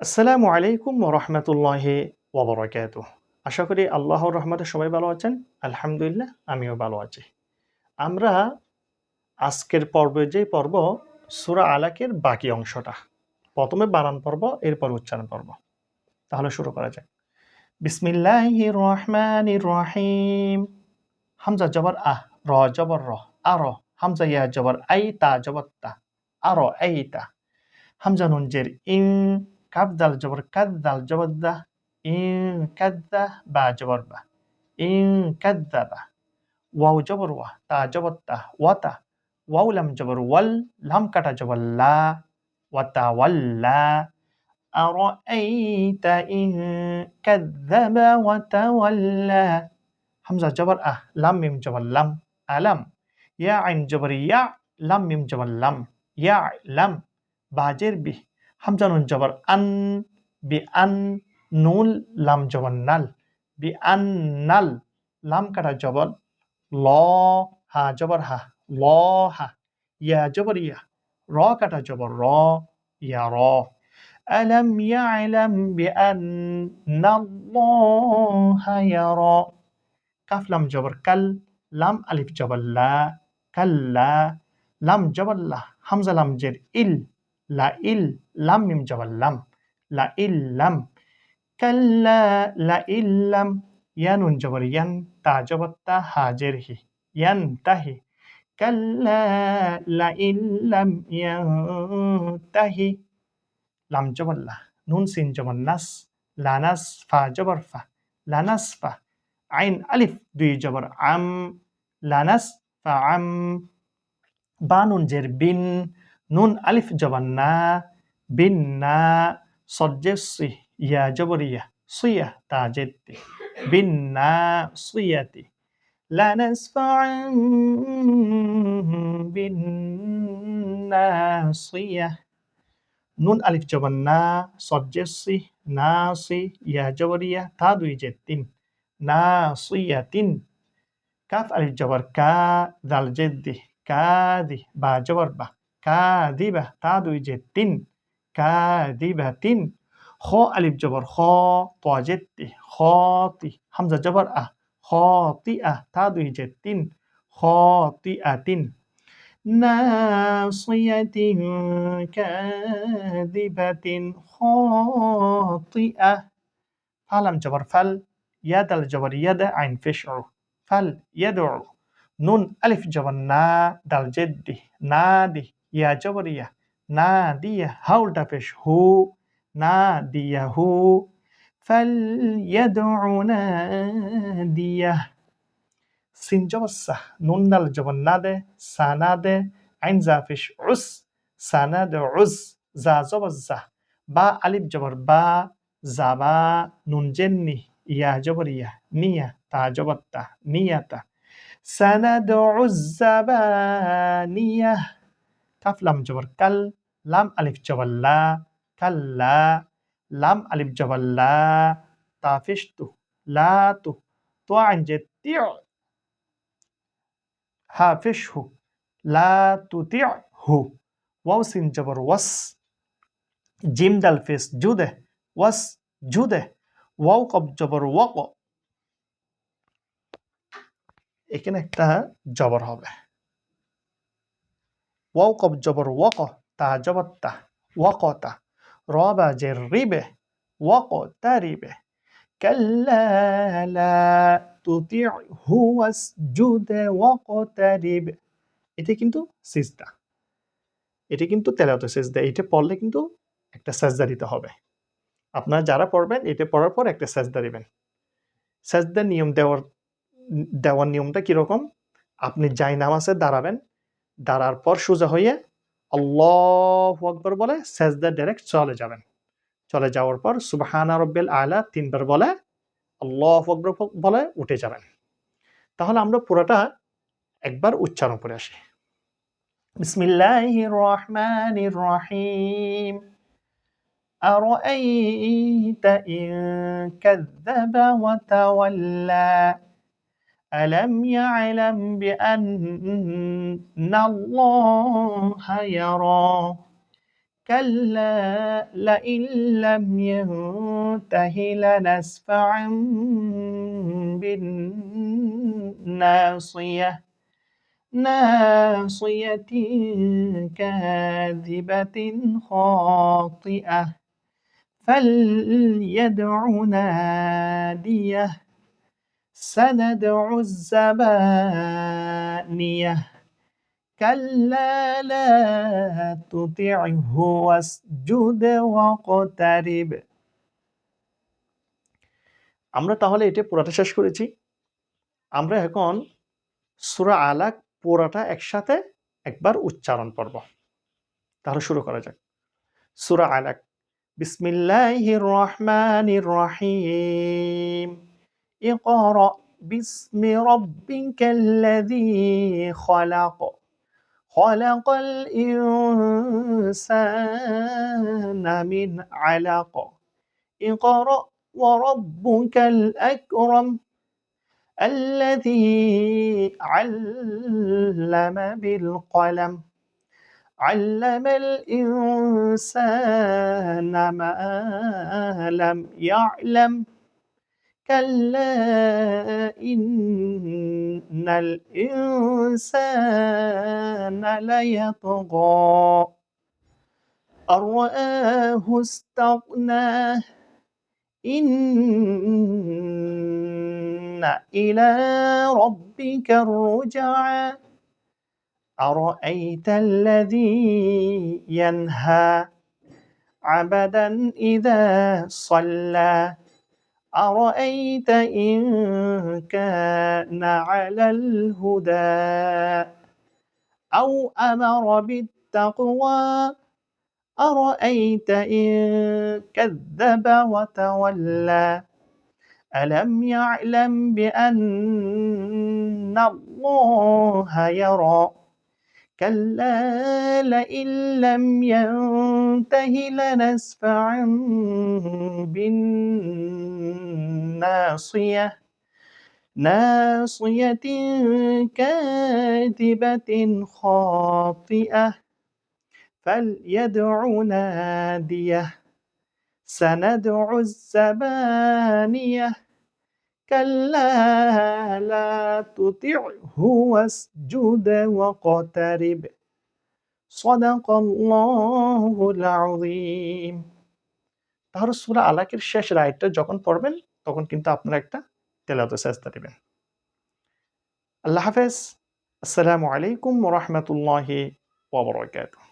আসসালামু আলাইকুম ওয়া রাহমাতুল্লাহি ওয়া বারাকাতুহু। আশা করি আল্লাহর রহমতে সবাই ভালো আছেন। আলহামদুলিল্লাহ আমিও ভালো আছি। আমরা আজকের পর্বে যে পর্ব সূরা আলাকের বাকি অংশটা। ১ম এ বানান পর্ব, এরপর উচ্চারণ পর্ব। তাহলে শুরু করা যাক। বিসমিল্লাহির রহমানির রহিম। হামজা জবর আহ, র জবর র, আর। হামজা ইয়া জবর আই, তা জবর তা, আর আইতা। হামজা নুন জের ইন, কাফ দাল জবর কাদ, দাল জবর দা, ইন কাদ্দা, বা জবর বা, ইন কাদ্দাবা। ওয়াও জবর ওয়া, তা জবর তা, ওয়াতা। ওয়াও লাম জবর ওয়াল, লাম কাটা জবর লা, ওয়াতা ওয়াল্লা। আরাআইতা ইন কাদ্দাবা ওয়াতাওয়াল্লা। হামজা জবর আহ, লাম মিম জবর লাম, আলাম। ইয়া আইন জবর ইয়া, লাম মিম জবর লাম, ইয়া লাম। বাজের বি, হামজা নুন জবর আন, বি আন। নুন লাম জবর নাল, বি আন নাল। লাম কাটা জবর ল, হা জবর হা, ল হা। ইয়া জবর ইয়া, র কাটা জবর র, ইয়া র। আলাম ইয়ালাম বিআন্নাল্লাহা ইয়ারা। কাফ লাম জবর কাল, লাম আলিফ জবর লা, কাল্লা। লাম জবর লা, হামজা লাম জের ইল, লা ইল। লাম মিম জবর লাম, লা ইল্লাম। কাল্লা লা ইল্লাম। ইয়া নুন জবর ইয়ান, তা জবর তা, হা জের হি, ইয়ান তাহি। কাল্লা লা ইল্লাম ইয়ানতাহি। লাম জবর লা, নুন সিন জবর নাস, লানাস। ফা জবর ফা, লানাস ফা। আইন আলিফ দুই জবর আম, লানাস ফা আম। বা নুন জের বিন, নুন আলিফ জবর না, বিন না। সজ্জে সুই, ইয়া জবর ইয়া, সুইয়া তা জেদ্দি, বিন না সুইয়াতি। লানাসফা'আন বিন নাসিয়া। নুন আলিফ জবর না, সজ্জে সি, নাসি। ইয়া জবর ইয়া, তা দুই জের তিন, নাসিয়াতিন। কাফ আলিফ জবর কা, দাল জেদ্দি, কাদি। বা জবর বা, কাদিবা। তা দুই জের তিন, কাদিবাতিন। খ আলিফ জবর খ, ত জেদ্দি, খতি। হামজা জবর আহ, খতিআ। তা দুই জের তিন, খতিআতিন। নাসিয়াতিন কাযিবাতিন খাতিআহ। ফালাম জবর ফাল, ইয়া দাল জবর ইয়াদা, আইন পেশ উ। ফাল ইয়াদউ। নুন আলিফ জবর না, দাল জেদ্দি, নাদি। ইয়া জবর ইয়া, নাদিয়া। হা উল্টা পেশ হু, নাদিয়াহু। ফাল ইয়াদউ নাদিয়াহ। সিন জবর সাহ, নুন দাল জবর না দে, সানা দে। আইন জাফিস উস, সানা দে উস। জা জবর জা, বা আলিফ জবর বা, জাবা। নুন জেন্নি, ইয়া জবর ইয়া, নিয়া। তা জবর তা, নিয়াতা। সানা দে জাবানিয়া। কাফ লাম জবর কাল, লাম আলিফ জবর লা, কাল্লা। লাম আলিফ জবর লা, তাফিস তু, লা তু। তো আইন যে তিয়, হাফিশহু, লা তুতি'হু। ওয়াও সিন জবর ওয়াস, জিম দাল ফেস জুদে, ওয়াস জুদে। ওয়াও কব জবর ওয়াক। এখানে একটা জবর হবে। ওয়াও কব জবর ওয়াক, তা জবর তা, ওয়াকতা। র বা জের রিবে, ওয়াকতারিবে। কাল্লা লা তুতি'হু ওয়াসজুদ ওয়াকতারিব। এটা কিন্তু সিজদা, এটা কিন্তু তেলাওয়াতে সেজদা। এটা পড়লে কিন্তু একটা সেজদা দিতে হবে। আপনারা যারা পড়বেন, এটা পড়ার পর একটা সেজদা দিবেন। সেজদার নিয়ম দেওয়ার নিয়মটা কিরকম? আপনি জায়নামাজে দাঁড়াবেন, দাঁড়ার পর সোজা হয়ে আল্লাহু আকবার বলে সেজদায় ডাইরেক্ট চলে যাবেন। চলে যাওয়ার পর সুবহানা রাব্বিল আ'লা ৩ বার বলে আল্লাহু আকবার বলে উঠে যাবেন। তাহলে আমরা পুরাটা একবার উচ্চারণ করে আসি। বিসমিল্লাহির রহমানির রহিম। أرأيت إن كذب وتولى ألم يعلم بأن الله يرى كلا لئن لم ينته لنسفعا بالناصية ناصية كاذبة خاطئة فليدع ناديه سندع الزبانية كلا لا تطعه واسجد واقترب। আমরা তাহলে এটা পুরাটা শেষ করেছি। আমরা এখন সূরা আলাক পুরাটা একসাথে একবার উচ্চারণ করব। তাহলে শুরু করা যাক। সূরা আলাক। বিসমিল্লাহির রহমানির রহিম। ইকরা বিসমি রাব্বিকাল্লাযী খলাক। খলাকাল ইনসানা মিন আলাক। ইকরা ওয়া রাব্বুকাল আকরাম। الذي علم بالقلم علم الإنسان ما لم يعلم كلا إن الإنسان ليطغى أن رآه استغنى إن إلى ربك الرجعى أرأيت الذي ينهى عبدا إذا صلى أرأيت إن كان على الهدى أو أمر بالتقوى أرأيت إن كذب وتولى ألم يعلم بأن الله يرى كلا لئن لم ينته لنسفعا بالناصية ناصية كاذبة خاطئة فليدع ناديه سندع الزبانية كلا لا تطعه واسجد واقترب صدق الله العظيم। তাহলে সূরা আলাকের শেষ আয়াতটা যখন পড়বেন তখন কিন্তু আপনারা একটা তেলাওয়াতে সেজদা দিবেন। আল্লাহ হাফেজ। আসসালামু আলাইকুম ওয়া রাহমাতুল্লাহি ওয়া বারাকাতুহু।